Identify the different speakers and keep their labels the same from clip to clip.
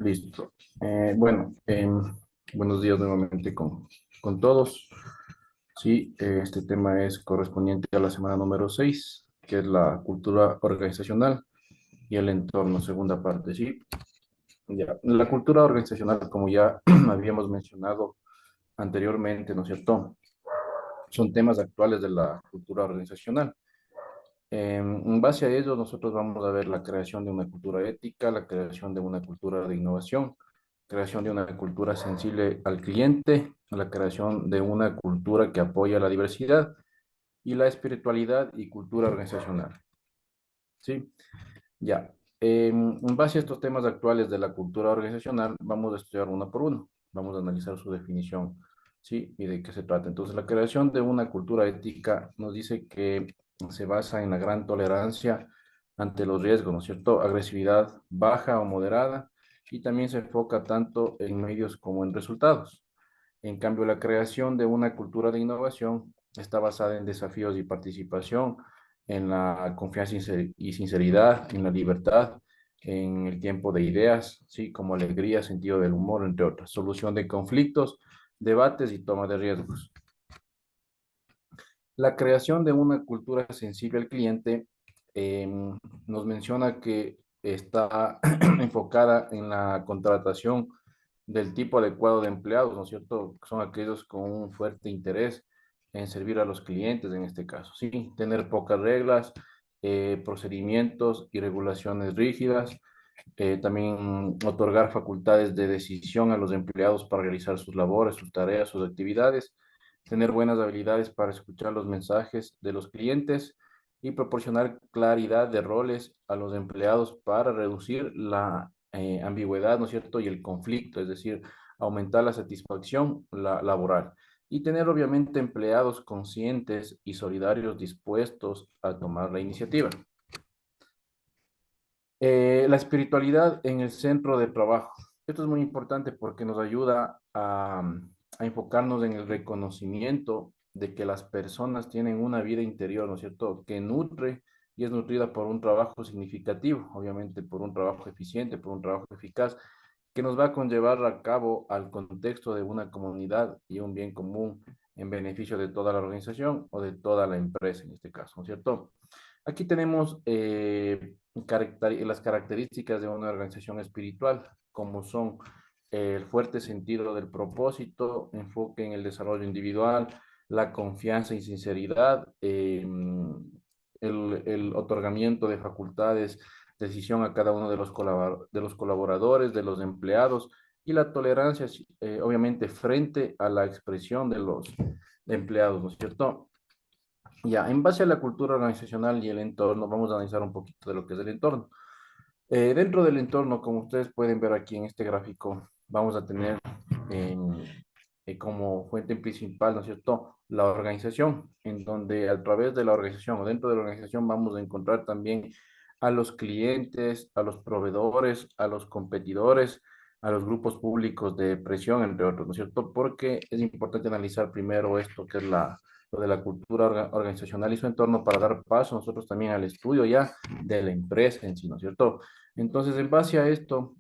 Speaker 1: Listo. Bueno, buenos días nuevamente con todos. Sí, este tema es correspondiente a la semana número 6, que es la cultura organizacional y el entorno, segunda parte, ¿sí? Ya. La cultura organizacional, como ya habíamos mencionado anteriormente, ¿no es cierto? Son temas actuales de la cultura organizacional. En base a ello, nosotros vamos a ver la creación de una cultura ética, la creación de una cultura de innovación, creación de una cultura sensible al cliente, la creación de una cultura que apoya la diversidad y la espiritualidad y cultura organizacional. ¿Sí? Ya. En base a estos temas actuales de la cultura organizacional, vamos a estudiar uno por uno. Vamos a analizar su definición, ¿sí? Y de qué se trata. Entonces, la creación de una cultura ética nos dice que se basa en la gran tolerancia ante los riesgos, ¿no es cierto? Agresividad baja o moderada, y también se enfoca tanto en medios como en resultados. En cambio, la creación de una cultura de innovación está basada en desafíos y participación, en la confianza y sinceridad, en la libertad, en el tiempo de ideas, ¿sí? Como alegría, sentido del humor, entre otras, solución de conflictos, debates y toma de riesgos. La creación de una cultura sensible al cliente nos menciona que está enfocada en la contratación del tipo adecuado de empleados, ¿no es cierto? Son aquellos con un fuerte interés en servir a los clientes en este caso, ¿sí? Tener pocas reglas, procedimientos y regulaciones rígidas, también otorgar facultades de decisión a los empleados para realizar sus labores, sus tareas, sus actividades, tener buenas habilidades para escuchar los mensajes de los clientes y proporcionar claridad de roles a los empleados para reducir la ambigüedad, ¿no es cierto? Y el conflicto, es decir, aumentar la satisfacción laboral. Y tener obviamente empleados conscientes y solidarios dispuestos a tomar la iniciativa. La espiritualidad en el centro de trabajo. Esto es muy importante porque nos ayuda a enfocarnos en el reconocimiento de que las personas tienen una vida interior, ¿no es cierto?, que nutre y es nutrida por un trabajo significativo, obviamente por un trabajo eficiente, por un trabajo eficaz, que nos va a conllevar a cabo al contexto de una comunidad y un bien común en beneficio de toda la organización o de toda la empresa en este caso, ¿no es cierto? Aquí tenemos las características de una organización espiritual, como son el fuerte sentido del propósito, enfoque en el desarrollo individual, la confianza y sinceridad, el otorgamiento de facultades, decisión a cada uno de de los colaboradores, de los empleados, y la tolerancia, obviamente, frente a la expresión de los empleados, ¿no es cierto? Ya, en base a la cultura organizacional y el entorno, vamos a analizar un poquito de lo que es el entorno. Dentro del entorno, como ustedes pueden ver aquí en este gráfico, vamos a tener em, como fuente principal, ¿no es cierto?, la organización, en donde a través de la organización o dentro de la organización vamos a encontrar también a los clientes, a los proveedores, a los competidores, a los grupos públicos de presión, entre otros, ¿no es cierto? Porque es importante analizar primero esto que es lo de la cultura organizacional y su entorno para dar paso nosotros también al estudio ya de la empresa en sí, ¿no es cierto? Entonces, en base a esto,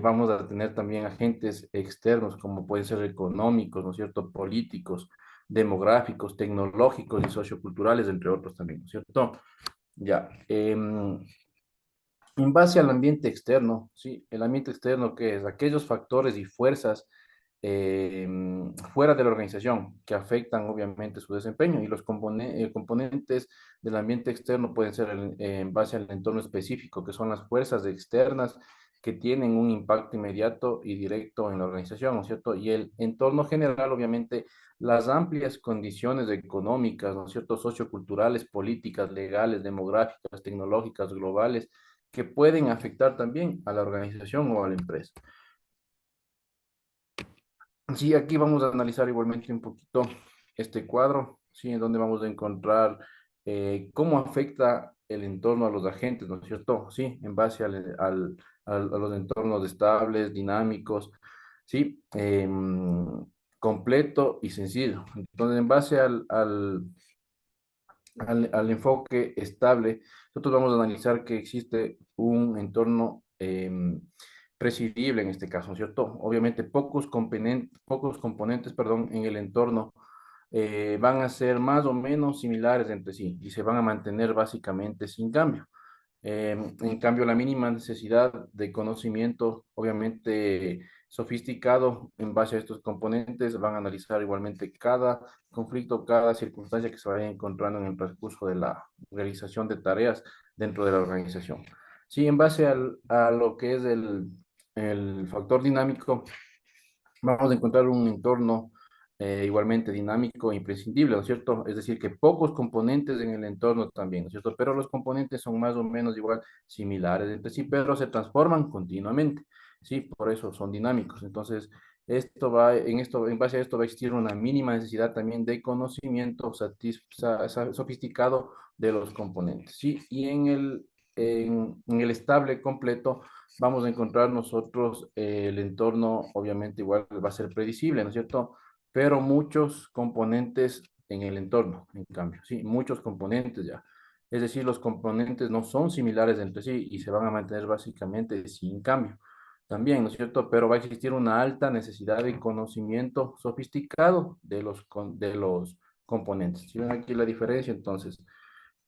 Speaker 1: vamos a tener también agentes externos, como pueden ser económicos, ¿no es cierto?, políticos, demográficos, tecnológicos y socioculturales, entre otros también, ¿no es cierto? Ya. En base al ambiente externo, ¿sí? El ambiente externo, que es aquellos factores y fuerzas fuera de la organización que afectan obviamente su desempeño y los componentes del ambiente externo pueden ser en base al entorno específico, que son las fuerzas externas que tienen un impacto inmediato y directo en la organización, ¿no es cierto? Y el entorno general, obviamente, las amplias condiciones económicas, ¿no es cierto?, socioculturales, políticas, legales, demográficas, tecnológicas, globales, que pueden afectar también a la organización o a la empresa. Sí, aquí vamos a analizar igualmente un poquito este cuadro, sí, en donde vamos a encontrar cómo afecta el entorno a los agentes, ¿no es cierto? Sí, en base a los entornos estables, dinámicos, sí, completo y sencillo. Entonces, en base al enfoque estable, nosotros vamos a analizar que existe un entorno prescindible en este caso, ¿no es cierto? Obviamente pocos componentes, perdón, en el entorno van a ser más o menos similares entre sí y se van a mantener básicamente sin cambio. En cambio, la mínima necesidad de conocimiento, obviamente sofisticado, en base a estos componentes, van a analizar igualmente cada conflicto, cada circunstancia que se vaya encontrando en el transcurso de la realización de tareas dentro de la organización. Sí, en base a lo que es el factor dinámico, vamos a encontrar un entorno igualmente dinámico e imprescindible, ¿no es cierto? Es decir, que pocos componentes en el entorno también, ¿no es cierto? Pero los componentes son más o menos igual similares entre sí, pero se transforman continuamente, ¿sí? Por eso son dinámicos. Entonces, en base a esto va a existir una mínima necesidad también de conocimiento sofisticado de los componentes, ¿sí? Y en el estable completo vamos a encontrar nosotros el entorno, obviamente igual va a ser predecible, ¿no es cierto? Pero muchos componentes en el entorno, en cambio, sí, muchos componentes ya. Es decir, los componentes no son similares entre sí y se van a mantener básicamente sin cambio. También, ¿no es cierto? Pero va a existir una alta necesidad de conocimiento sofisticado de los componentes. Si ven aquí la diferencia, entonces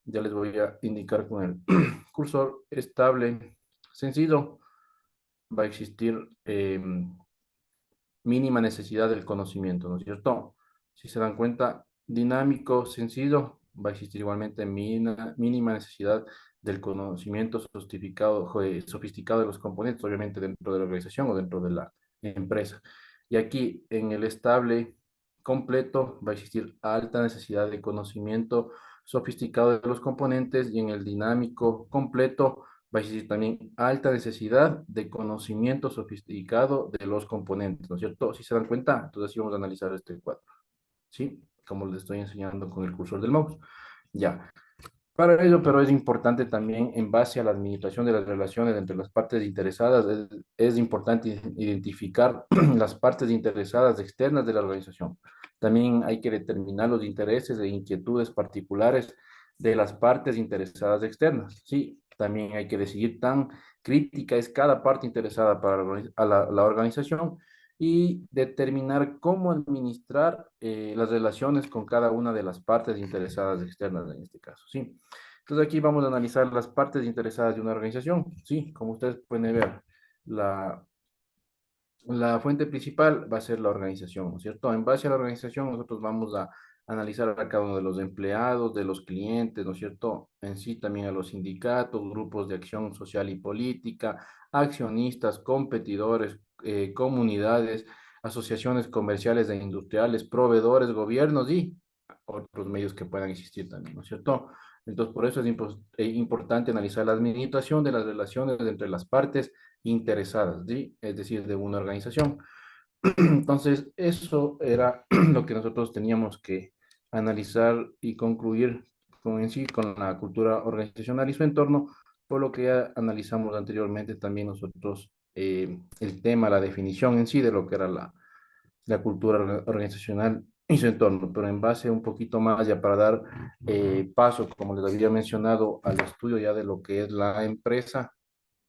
Speaker 1: ya les voy a indicar con el cursor estable sencillo va a existir mínima necesidad del conocimiento, ¿no es cierto? Si se dan cuenta, dinámico, sencillo, va a existir igualmente mínima necesidad del conocimiento sofisticado de los componentes, obviamente dentro de la organización o dentro de la empresa. Y aquí en el estable completo va a existir alta necesidad de conocimiento sofisticado de los componentes y en el dinámico completo va a existir también alta necesidad de conocimiento sofisticado de los componentes, ¿no es cierto? Si se dan cuenta, entonces sí vamos a analizar este cuadro, ¿sí? Como les estoy enseñando con el cursor del mouse. Ya. Para ello, pero es importante también, en base a la administración de las relaciones entre las partes interesadas, es importante identificar las partes interesadas externas de la organización. También hay que determinar los intereses e inquietudes particulares de las partes interesadas externas. Sí, también hay que decidir tan crítica es cada parte interesada para la organización y determinar cómo administrar las relaciones con cada una de las partes interesadas externas en este caso, ¿sí? Entonces aquí vamos a analizar las partes interesadas de una organización, ¿sí? Como ustedes pueden ver, la, la fuente principal va a ser la organización, ¿no es cierto? En base a la organización nosotros vamos a analizar a cada uno de los empleados, de los clientes, ¿no es cierto? En sí también a los sindicatos, grupos de acción social y política, accionistas, competidores, comunidades, asociaciones comerciales e industriales, proveedores, gobiernos y otros medios que puedan existir también, ¿no es cierto? Entonces, por eso es importante analizar la administración de las relaciones entre las partes interesadas, ¿sí? Es decir, de una organización. Entonces, eso era lo que nosotros teníamos que analizar y concluir con en sí, con la cultura organizacional y su entorno, por lo que ya analizamos anteriormente también nosotros el tema, la definición en sí de lo que era la cultura organizacional y su entorno, pero en base un poquito más ya para dar paso, como les había mencionado, al estudio ya de lo que es la empresa,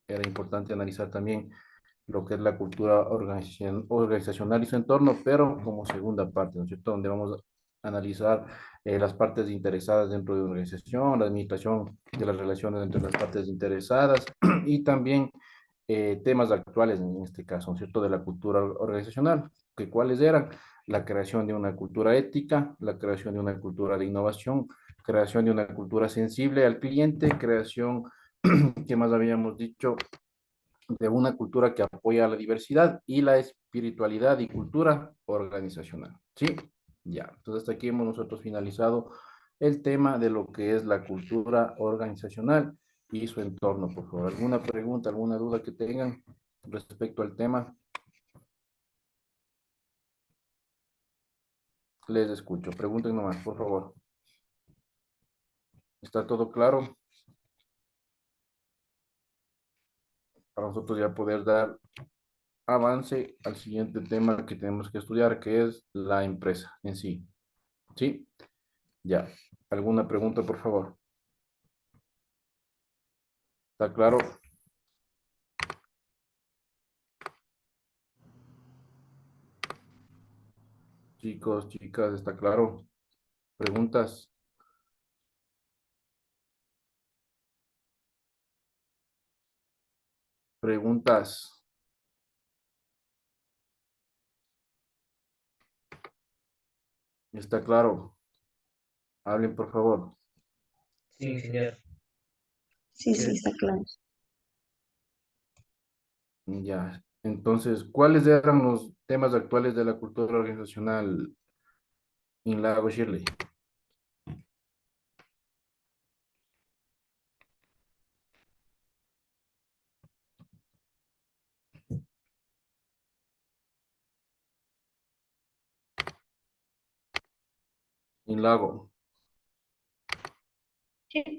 Speaker 1: era importante analizar también lo que es la cultura organizacional y su entorno, pero como segunda parte, ¿no es cierto? Donde vamos a analizar las partes interesadas dentro de una organización, la administración de las relaciones entre las partes interesadas y también temas actuales en este caso, ¿no es cierto?, de la cultura organizacional, que cuáles eran la creación de una cultura ética, la creación de una cultura de innovación, creación de una cultura sensible al cliente, creación, ¿qué más habíamos dicho? De una cultura que apoya a la diversidad y la espiritualidad y cultura organizacional. ¿Sí? Ya. Entonces, hasta aquí hemos nosotros finalizado el tema de lo que es la cultura organizacional y su entorno, por favor. ¿Alguna pregunta, alguna duda que tengan respecto al tema? Les escucho. Pregunten nomás, por favor. ¿Está todo claro? Para nosotros ya poder dar avance al siguiente tema que tenemos que estudiar, que es la empresa en sí. ¿Sí? Ya. ¿Alguna pregunta, por favor? ¿Está claro? Chicos, chicas, ¿está claro? Preguntas, preguntas, ¿está claro? Hablen, por favor.
Speaker 2: Sí, señor.
Speaker 3: Sí, sí, está claro.
Speaker 1: Ya. Entonces, ¿cuáles eran los temas actuales de la cultura organizacional en Lago Shirley? En Lago.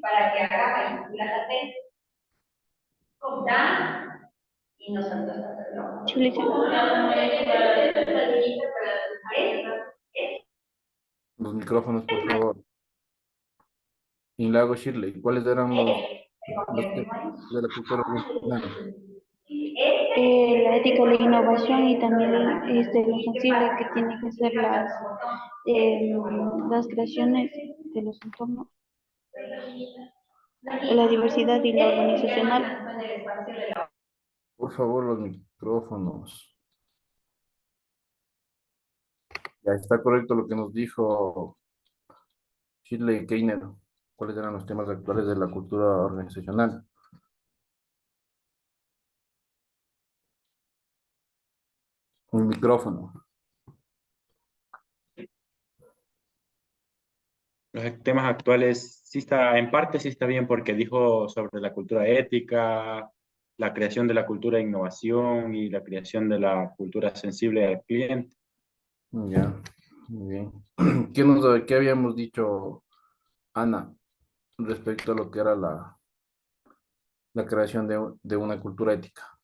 Speaker 3: Para que haga manipulación con Dan y nosotros hacerlo. Sí, sí.
Speaker 1: Los micrófonos, por favor. En Lago Shirley, ¿cuáles eran los temas de la cultura organizacional?
Speaker 3: La ética, la innovación y también lo sensible que tienen que ser las creaciones de los entornos, la diversidad y la organizacional.
Speaker 1: Por favor, los micrófonos. Ya está correcto lo que nos dijo Shirley Keiner. ¿Cuáles eran los temas actuales de la cultura organizacional? Un micrófono.
Speaker 4: Los temas actuales sí está, en parte sí está bien porque dijo sobre la cultura ética, la creación de la cultura de innovación y la creación de la cultura sensible al cliente.
Speaker 1: Ya, muy bien. ¿Qué habíamos dicho, Ana, respecto a lo que era la creación de una cultura ética?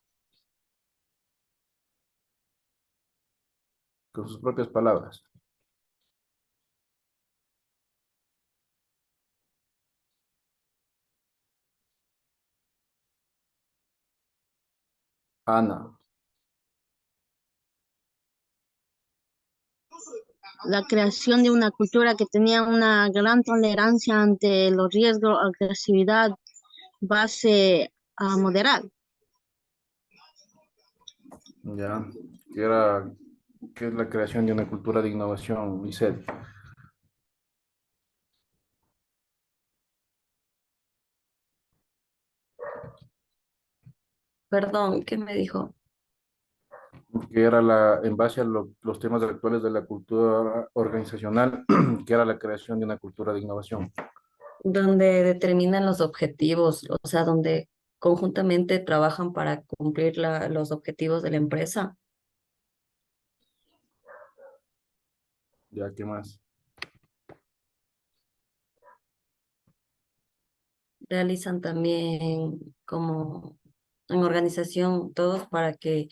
Speaker 1: Con sus propias palabras. Ana,
Speaker 5: La creación de una cultura que tenía una gran tolerancia ante los riesgos, agresividad, base a moderar.
Speaker 1: ya, que era, que es la creación de una cultura de innovación, Lisset.
Speaker 6: Perdón, ¿qué me dijo?
Speaker 1: Que era en base a los temas actuales de la cultura organizacional, que era la creación de una cultura de innovación.
Speaker 6: Donde determinan los objetivos, o sea, donde conjuntamente trabajan para cumplir los objetivos de la empresa.
Speaker 1: Ya, ¿qué más?
Speaker 6: Realizan también como en organización todos para que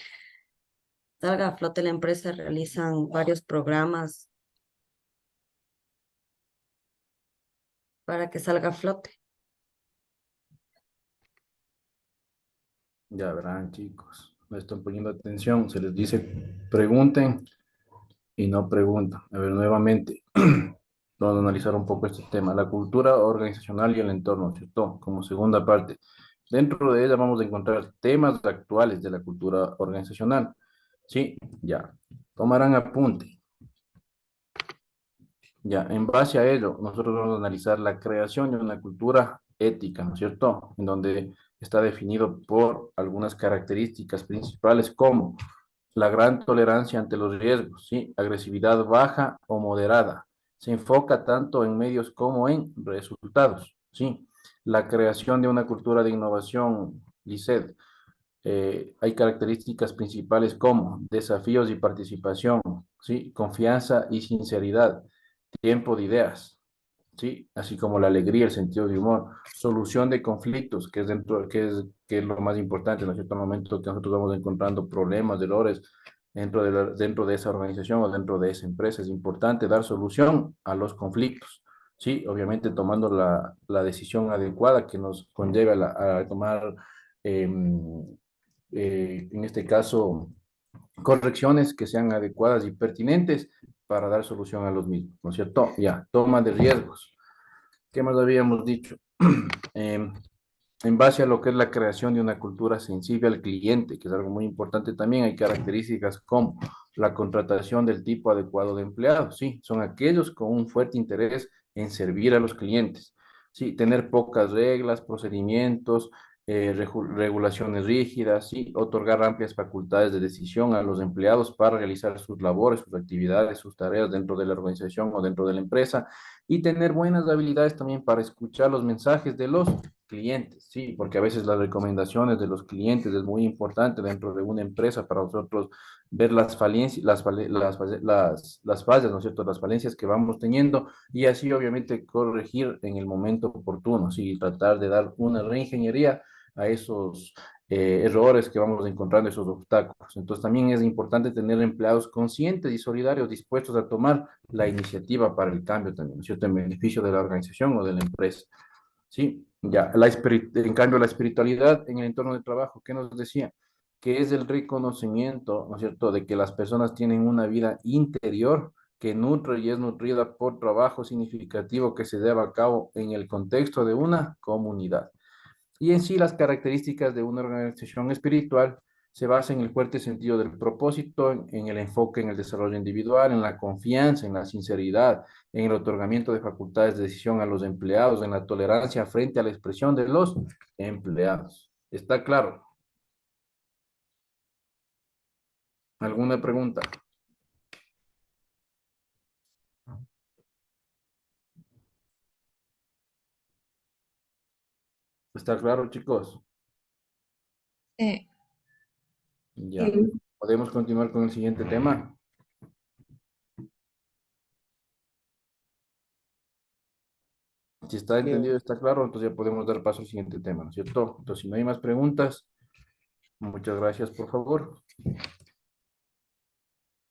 Speaker 6: salga a flote la empresa, realizan varios programas para que salga a flote.
Speaker 1: Ya verán, chicos, no están poniendo atención, se les dice pregunten y no preguntan. A ver, nuevamente, vamos a analizar un poco este tema, la cultura organizacional y el entorno, ¿cierto? Como segunda parte. Dentro de ella vamos a encontrar temas actuales de la cultura organizacional. Sí, ya. Tomarán apunte. Ya, en base a ello, nosotros vamos a analizar la creación de una cultura ética, ¿no es cierto? En donde está definido por algunas características principales como la gran tolerancia ante los riesgos, ¿sí? Agresividad baja o moderada. Se enfoca tanto en medios como en resultados, ¿sí? La creación de una cultura de innovación, Lisset, hay características principales como desafíos y participación, ¿sí? Confianza y sinceridad, tiempo de ideas, ¿sí? Así como la alegría, el sentido de humor, solución de conflictos, que es lo más importante, ¿no es cierto? Al momento que nosotros vamos encontrando problemas, dolores dentro de esa organización o dentro de esa empresa, es importante dar solución a los conflictos, ¿sí? Obviamente tomando la decisión adecuada que nos conlleva a tomar, en este caso, correcciones que sean adecuadas y pertinentes para dar solución a los mismos, ¿no es cierto? Ya, toma de riesgos. ¿Qué más habíamos dicho? Em, en base a lo que es la creación de una cultura sensible al cliente, que es algo muy importante también, hay características como la contratación del tipo adecuado de empleados, sí, son aquellos con un fuerte interés en servir a los clientes, sí, tener pocas reglas, procedimientos, regulaciones rígidas, sí, otorgar amplias facultades de decisión a los empleados para realizar sus labores, sus actividades, sus tareas dentro de la organización o dentro de la empresa, y tener buenas habilidades también para escuchar los mensajes de los clientes, sí, porque a veces las recomendaciones de los clientes es muy importante dentro de una empresa para nosotros ver las falencias, las fallas, ¿no es cierto?, las falencias que vamos teniendo y así obviamente corregir en el momento oportuno, sí, tratar de dar una reingeniería a esos errores que vamos encontrando, esos obstáculos. Entonces también es importante tener empleados conscientes y solidarios dispuestos a tomar la iniciativa para el cambio también, ¿no es cierto?, en beneficio de la organización o de la empresa. Sí, ya, en cambio la espiritualidad en el entorno de trabajo, ¿qué nos decía? Que es el reconocimiento, ¿no es cierto?, de que las personas tienen una vida interior que nutre y es nutrida por trabajo significativo que se lleva a cabo en el contexto de una comunidad. Y en sí las características de una organización espiritual se basan en el fuerte sentido del propósito, en el enfoque en el desarrollo individual, en la confianza, en la sinceridad, en el otorgamiento de facultades de decisión a los empleados, en la tolerancia frente a la expresión de los empleados. ¿Está claro? ¿Alguna pregunta? ¿Está claro, chicos?
Speaker 7: Sí.
Speaker 1: Ya. ¿Podemos continuar con el siguiente tema? Si está entendido, está claro, entonces ya podemos dar paso al siguiente tema, ¿no es cierto? Entonces, si no hay más preguntas, muchas gracias, por favor.